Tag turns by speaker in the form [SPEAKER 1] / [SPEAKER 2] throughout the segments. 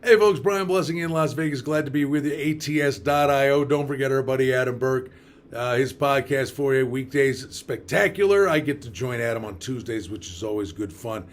[SPEAKER 1] Hey folks, Brian Blessing in Las Vegas. Glad to be with you. ATS.io. Don't forget our buddy Adam Burke. His podcast for you weekdays, spectacular. I get to join Adam on Tuesdays, which is always good fun.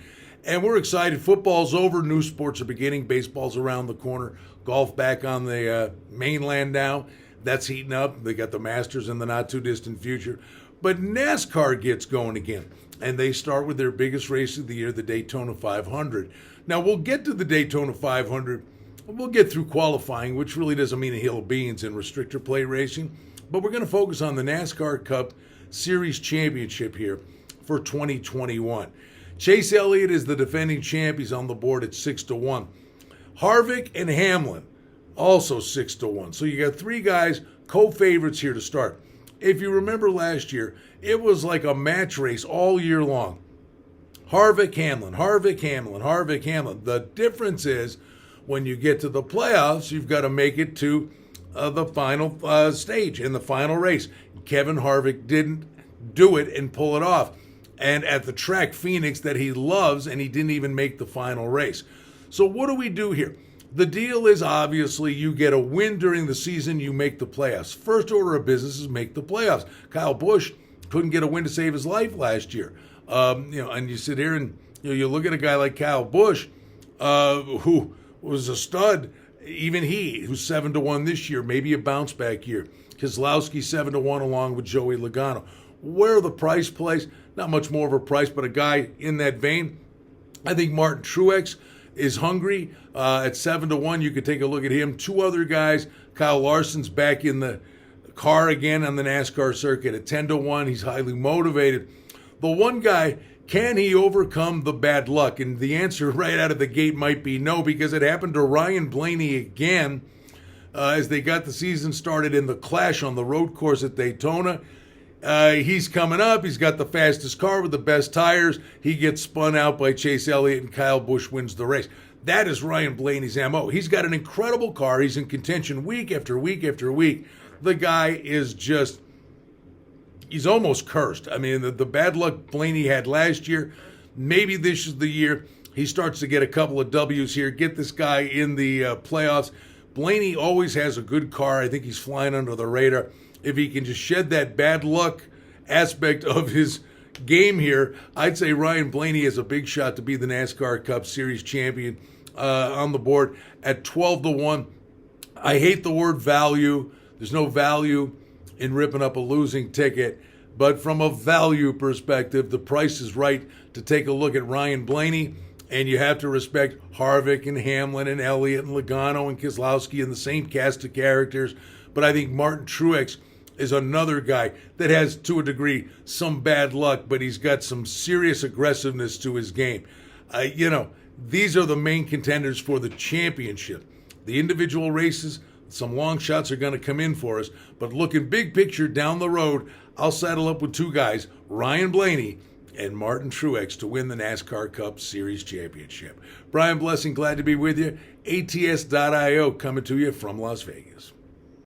[SPEAKER 1] And we're excited. Football's over. New sports are beginning. Baseball's around the corner. Golf back on the mainland now. That's heating up. They got the Masters in the not too distant future. But NASCAR gets going again. And they start with their biggest race of the year, the Daytona 500. Now, we'll get to the Daytona 500. We'll get through qualifying, which really doesn't mean a hill of beans in restrictor plate racing. But we're going to focus on the NASCAR Cup Series Championship here for 2021. Chase Elliott is the defending champ. He's on the board at 6-1. Harvick and Hamlin, also 6-1. So you got three guys, co-favorites here to start. If you remember last year, it was like a match race all year long. Harvick, Hamlin, Harvick, Hamlin, Harvick, Hamlin. The difference is when you get to the playoffs, you've got to make it to the final stage in the final race. Kevin Harvick didn't do it and pull it off. And at the track Phoenix that he loves, and he didn't even make the final race. So what do we do here? The deal is obviously you get a win during the season, you make the playoffs. First order of business is make the playoffs. Kyle Busch couldn't get a win to save his life last year. And you sit here and you look at a guy like Kyle Busch, who was a stud. Even he, who's 7-1 this year, maybe a bounce back year. Keselowski 7-1 along with Joey Logano. Where are the price plays? Not much more of a price, but a guy in that vein. I think Martin Truex is hungry at 7-1. You could take a look at him. Two other guys. Kyle Larson's back in the car again on the NASCAR circuit at 10-1. He's highly motivated. The one guy, can he overcome the bad luck? And the answer right out of the gate might be no, because it happened to Ryan Blaney again as they got the season started in the clash on the road course at Daytona. He's coming up. He's got the fastest car with the best tires. He gets spun out by Chase Elliott, and Kyle Busch wins the race. That is Ryan Blaney's MO. He's got an incredible car. He's in contention week after week after week. The guy is just... he's almost cursed. I mean, the bad luck Blaney had last year, maybe this is the year he starts to get a couple of W's here, get this guy in the playoffs. Blaney always has a good car. I think he's flying under the radar. If he can just shed that bad luck aspect of his game here, I'd say Ryan Blaney has a big shot to be the NASCAR Cup Series champion on the board at 12-1. I hate the word value. There's no value in ripping up a losing ticket. But from a value perspective, the price is right to take a look at Ryan Blaney. And you have to respect Harvick and Hamlin and Elliott and Logano and Keselowski and the same cast of characters. But I think Martin Truex is another guy that has, to a degree, some bad luck, but he's got some serious aggressiveness to his game. These are the main contenders for the championship. The individual races, some long shots are going to come in for us, but looking big picture down the road, I'll saddle up with two guys, Ryan Blaney and Martin Truex, to win the NASCAR Cup Series Championship. Brian Blessing, glad to be with you. ATS.io coming to you from Las Vegas.